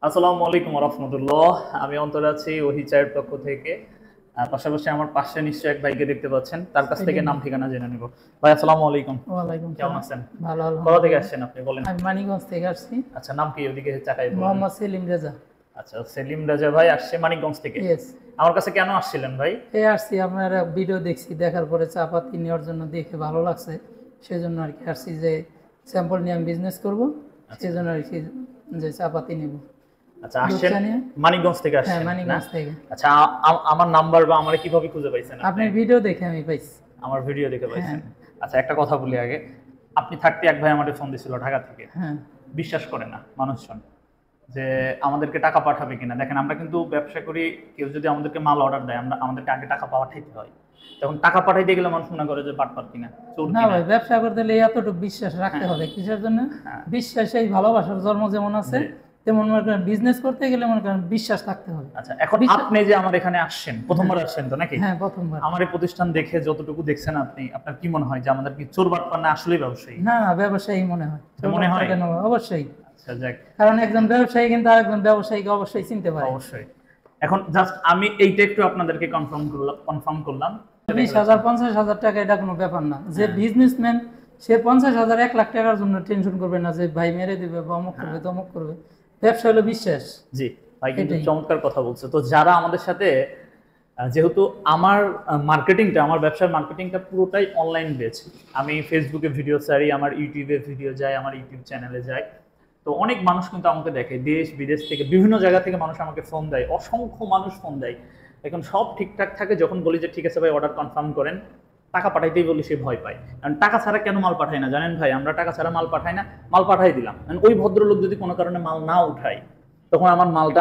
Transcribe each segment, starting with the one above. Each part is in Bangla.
আসসালামু আলাইকুম রাহমাতুল্লাহ। আমি অন্তর আছি ওহি চায়ের পক্ষ থেকে। পাশাপাশি আমার পাশে নিশ্চয়ই এক ভাইকে দেখতে পাচ্ছেন, তার কাছ থেকে সেলিম নাম ভাই। ঠিকানা জেনে নিব। ভাই আসসালামু আলাইকুম। ওয়ালাইকুম কেমন সালাম। আছেন? ভালো কোথা থেকে আলহামদুলিল্লাহ। আসছেন আপনি বলেন? আমি মানিকগঞ্জ থেকে আসছি। আচ্ছা, নাম কি ওদিকে চাকাই বলেন। মোহাম্মদ সেলিম রেজা। আচ্ছা, সেলিম রাজা ভাই আসছে মানিকগঞ্জ থেকে। ইয়েস। আমার কাছে কেন আসছিলেন ভাই? এই আসছি, আপনার ভিডিও দেখছি, দেখার পরে চা পাতি নেওয়ার জন্য দেখে ভালো লাগছে, সেজন্য আর কি আসছি যে স্যাম্পল নিয়ে আমি বিজনেস করবো, সেজন্য আর কি যে চা পাতি নেব। আচ্ছা, দুধ আসছেন চা নিয়ে। মানিকগঞ্জ থেকে হ্যাঁ, আসছেন না? মানিকগঞ্জ থেকে। আচ্ছা, আমার নাম্বার বা আমারে কিভাবে খুঁজে পাইছেন আপনি? আপনার ভিডিও দেখে আমি পাইছি। আমার ভিডিও দেখে পাইছেন? হ্যাঁ। আচ্ছা, একটা কথা বলি আগে। আপনি থাকতে এক ভাই আমাদের ফোন দিছিল ঢাকা থেকে। হ্যাঁ। বিশ্বাস করে না মানুষজন যে আমাদেরকে টাকা পাঠাবে কিনা। দেখেন, আমরা কিন্তু ব্যবসা করি, কেউ যদি আমাদেরকে মাল অর্ডার দেয় আমাদেরকে আগে টাকা পাঠাইতে হয়। তখন টাকা পাঠাইতে গেলে মানুষ মনে করে যে বাটপার কিনা, চোর না কিনা। ভাই, ব্যবসা করতে হলে এতটুকু বিশ্বাস রাখতে হ্যাঁ। হবে। কিসের জন্য? হ্যাঁ। বিশ্বাসেই ভালোবাসার জন্ম যেমন আছে, জি। তেমন মনে করেন বিজনেস করতে গেলে মনে করেন বিশ্বাস থাকতে হবে। আচ্ছা, এখন বিশ্বাস। আপনি যে আমার এখানে আসছেন, প্রথমবার আসছেন তো নাকি? হ্যাঁ, প্রথমবার। আমার এই প্রতিষ্ঠান দেখে যতটুকু দেখছেন আপনি, আপনার কি মনে হয় যে আমাদের কি চোর বাটপার না আসলেই ব্যবসায়ী? না না, ব্যবসায়ী মনে হয়। মনে হয়? কেন? অবশ্যই। আচ্ছা, যাক। কারণ একজন ব্যবসায়ী কিন্তু আরেকজন ব্যবসায়ীকে অবশ্যই চিনতে পারে। অবশ্যই। এখন জাস্ট আমি এইটা একটু আপনাদেরকে কনফার্ম করলাম। 20,000 50,000 টাকা এটা কোনো ব্যাপার না। যে বিজনেসম্যান, সে 50,000 1 লাখ টাকার জন্য টেনশন করবে না যে ভাই মেরে দিবে বা অমুক করবে তমুক করবে। ব্যবসা হলো বিশ্বাস। জি, ভাই কিন্তু এটাই। চমৎকার কথা বলছে। তো যারা আমাদের সাথে যেহেতু আমার আমার ব্যবসার মার্কেটিংটা পুরোটাই অনলাইন বেস। আমি ফেসবুকে ভিডিও ছাড়ি, আমার ইউটিউবে ভিডিও যায়, আমার ইউটিউব চ্যানেলে যায়। তো অনেক মানুষ কিন্তু আমাকে দেখে, দেশ বিদেশ থেকে বিভিন্ন জায়গা থেকে মানুষ আমাকে ফোন দেয়, অসংখ্য মানুষ ফোন দেয়। এখন সব ঠিকঠাক থাকে, যখন বলি যে ঠিক আছে ভাই অর্ডার কনফার্ম করেন, টাকা পাঠাইতেই বলি সে ভয় পায়। কারণ টাকা ছাড়া কেন মাল পাঠাই না জানেন ভাই? আমরা টাকা ছাড়া মাল পাঠাই না, মাল পাঠাই দিলাম, ওই ভদ্রলোক যদি কোনো কারণে মাল না উঠায়, তখন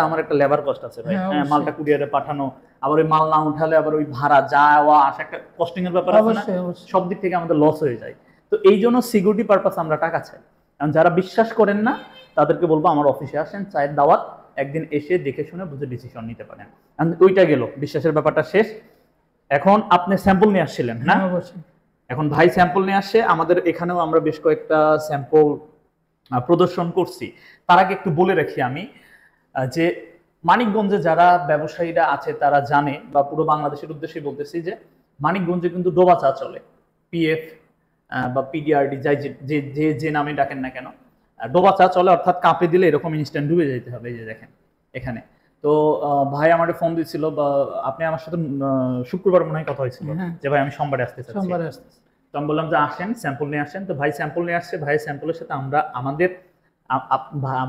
আমার একটা লেবার কস্ট আছে ভাই। হ্যাঁ, হ্যাঁ, অবশ্যই। মালটা কুরিয়ারে পাঠানো, আবার ওই মাল না উঠালে আবার ওই ভাড়া যাওয়া আসা, একটা কস্টিং এর ব্যাপার আছে না? অবশ্যই, অবশ্যই। সব দিক থেকে আমাদের লস হয়ে যায়। তো এই জন্য সিকিউরিটি পারপাস আমরা টাকা চাই। কারণ যারা বিশ্বাস করেন না তাদেরকে বলবো আমার অফিসে আসেন, চায়ের দাওয়াত, একদিন এসে দেখে শুনে বুঝে ডিসিশন নিতে পারেন। ওইটা গেল, বিশ্বাসের ব্যাপারটা শেষ। এখন আপনি স্যাম্পল নিয়ে আসছিলেন না? হ্যাঁ, অবশ্যই। এখন ভাই স্যাম্পল নিয়ে আসছে, আমাদের এখানেও আমরা বেশ কয়েকটা স্যাম্পল প্রদর্শন করছি। তার আগে একটু বলে রাখি আমি যে মানিকগঞ্জে যারা ব্যবসায়ীরা আছে তারা জানে, বা পুরো বাংলাদেশের উদ্দেশ্যে বলতেছি যে মানিকগঞ্জে কিন্তু ডোবা চা চলে। পিএফ বা পিডিআরডি, যাই যে যে যে নামে ডাকেন না কেন, ডোবা চা চলে। অর্থাৎ কাপে দিলে এরকম ইনস্ট্যান্ট ডুবে যেতে হবে। এই যে দেখেন এখানে। তো ভাই আমাকে ফোন দিচ্ছিল, বা আপনি আমার সাথে শুক্রবার মনে হয় কথা হয়েছিল হ্যাঁ। যে ভাই আমি সোমবারে আসতে চাচ্ছি। সোমবারে আসতেছে। তো আমি বললাম যে আসেন, স্যাম্পল নিয়ে আসেন। তো ভাই স্যাম্পল নিয়ে আসছে, ভাই স্যাম্পলের সাথে আমরা আমাদের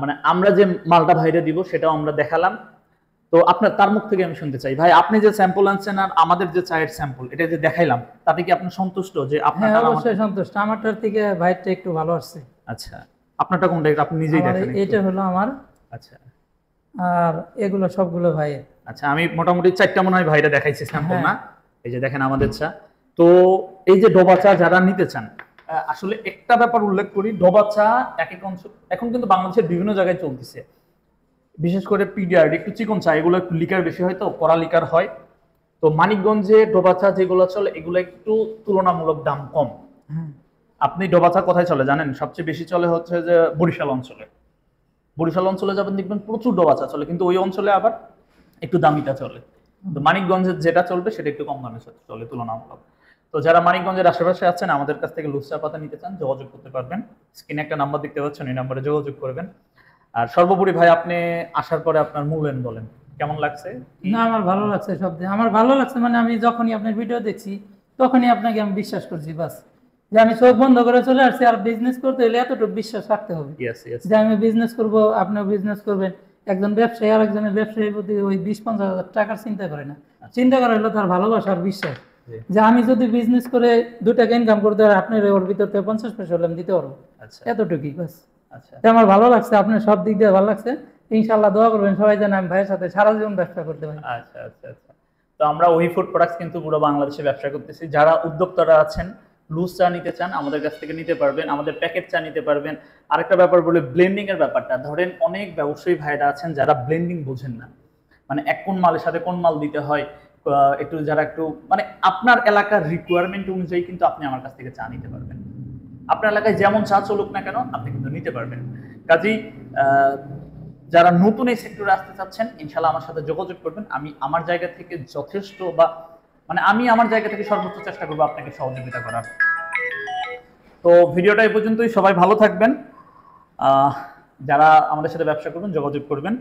মানে আমরা যে মালটা ভাইরে দিব সেটাও আমরা দেখালাম। তো আপনার তার মুখ থেকে আমি শুনতে চাই, ভাই আপনি যে স্যাম্পল আনছেন আর আমাদের যে চায়ের স্যাম্পল এটা যে দেখাইলাম, তাতে কি আপনি সন্তুষ্ট যে হ্যাঁ, আপনারটা অবশ্যই সন্তুষ্ট। আমারটার থেকে ভাইয়েরটা একটু ভালো আসছে। আচ্ছা, আপনারটা কোনটা এটা আপনি নিজেই আমার দেখেন একটু। এটা হলো আমার, আচ্ছা আর এগুলো সবগুলো ভাইয়ের। আচ্ছা, আমি মোটামুটি 4টা মনে হয় ভাইরা দেখাইছি স্যাম্পল হ্যাঁ। না? এই যে দেখেন আমাদের চা। তো এই যে ডোবা চা যারা নিতে চান, আসলে একটা ব্যাপার উল্লেখ করি, ডোবা চা এক এক অঞ্চল এখন কিন্তু বাংলাদেশের বিভিন্ন জায়গায় চলতেছে। বিশেষ করে পিডিআর একটু চিকন চা, এগুলো একটু লিকার বেশি হয়, তো কড়া লিকার হয়। তো মানিকগঞ্জে ডোবা চা যেগুলো চলে এগুলো একটু তুলনামূলক দাম কম। হ্যাঁ। আপনি ডোবা চা কোথায় চলে জানেন? সবচেয়ে বেশি চলে হচ্ছে যে বরিশাল অঞ্চলে। বরিশাল অঞ্চলে যাবেন দেখবেন প্রচুর ডোবা চা চলে, কিন্তু ওই অঞ্চলে আবার একটু দামিটা চলে। তো মানিকগঞ্জের যেটা চলবে সেটা একটু কম দামে চলে তুলনামূলক। তো যারা মানিকগঞ্জের আশেপাশে আছেন, আমাদের কাছ থেকে লুজ চা পাতা নিতে চান, যোগাযোগ করতে পারবেন। স্ক্রিনে একটা নাম্বার দেখতে পাচ্ছেন, এই নাম্বারে যোগাযোগ করবেন। আর সর্বোপরি ভাই আপনি আসার পরে আপনার মূল্যায়ন বলেন, কেমন লাগছে? না, আমার ভালো লাগছে সব দিয়ে। আমার ভালো লাগছে মানে আমি যখনই আপনার ভিডিও দেখছি তখনই আপনাকে আমি বিশ্বাস করছি, বাস। যে আমি চোখ বন্ধ করে চলে আসছি। আর বিজনেস করতে হলে এতটুকু বিশ্বাস রাখতে হবে ইয়েস ইয়েস। যে আমি বিজনেস করব, আপনিও বিজনেস করবেন। একজন ব্যবসায়ী আর একজনের ব্যবসায়ীর প্রতি ওই 20-50 হাজার টাকার চিন্তা করে না। চিন্তা করা হলো তার ভালোবাসা আর বিশ্বাস। জি। যে আমি যদি বিজনেস করে 2 টাকা ইনকাম করতে পারি, আপনার ওর ভিতর থেকে 50 পয়সা হলে আমি দিতে পারবো। আচ্ছা এতটুকুই বাস। আচ্ছা আমার ভালো লাগছে, আপনার সব দিক দিয়ে ভালো লাগছে। ইনশাল্লাহ দোয়া করবেন সবাই যেন আমি ভাইয়ের সাথে সারা জীবন ব্যবসা করতে পারি। আচ্ছা আচ্ছা আচ্ছা। তো আমরা ওই ফুড প্রোডাক্টস কিন্তু পুরো বাংলাদেশে ব্যবসা করতেছি। যারা উদ্যোক্তারা আছেন, লুজ চা নিতে চান আমাদের কাছ থেকে নিতে পারবেন, আমাদের প্যাকেট চা নিতে পারবেন। আরেকটা ব্যাপার বলে, ব্লেন্ডিং এর ব্যাপারটা ধরেন, অনেক ব্যবসায়ী ভাইরা আছেন যারা ব্লেন্ডিং বোঝেন না, মানে এক কোন মালের সাথে কোন মাল দিতে হয়। একটু যারা একটু মানে আপনার এলাকার রিকোয়ারমেন্ট অনুযায়ী কিন্তু আপনি আমার কাছ থেকে চা নিতে পারবেন। আপনার এলাকায় যেমন চা চলুক না কেন আপনি কিন্তু নিতে পারবেন। কাজেই যারা নতুন এই সেক্টরে আসতে চাচ্ছেন ইনশাল্লাহ আমার সাথে যোগাযোগ করবেন। আমি আমার জায়গা থেকে যথেষ্ট বা মানে আমি আমার জায়গা থেকে সর্বোচ্চ চেষ্টা করবো আপনাকে সহযোগিতা করার। তো ভিডিওটা এই পর্যন্তই, সবাই ভালো থাকবেন। যারা আমাদের সাথে ব্যবসা করবেন যোগাযোগ করবেন।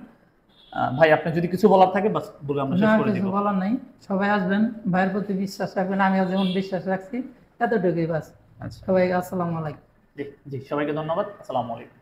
ভাই আপনি যদি কিছু বলার থাকে বাস বলে আমরা শেষ না, করে কিছু দিব। বলার নাই, সবাই আসবেন, ভাইয়ের প্রতি বিশ্বাস রাখবেন, আমিও যেমন বিশ্বাস রাখছি, এতটুকুই বাস। আচ্ছা, সবাই আসসালামু আলাইকুম। জি জি, সবাইকে ধন্যবাদ। আসসালামু আলাইকুম।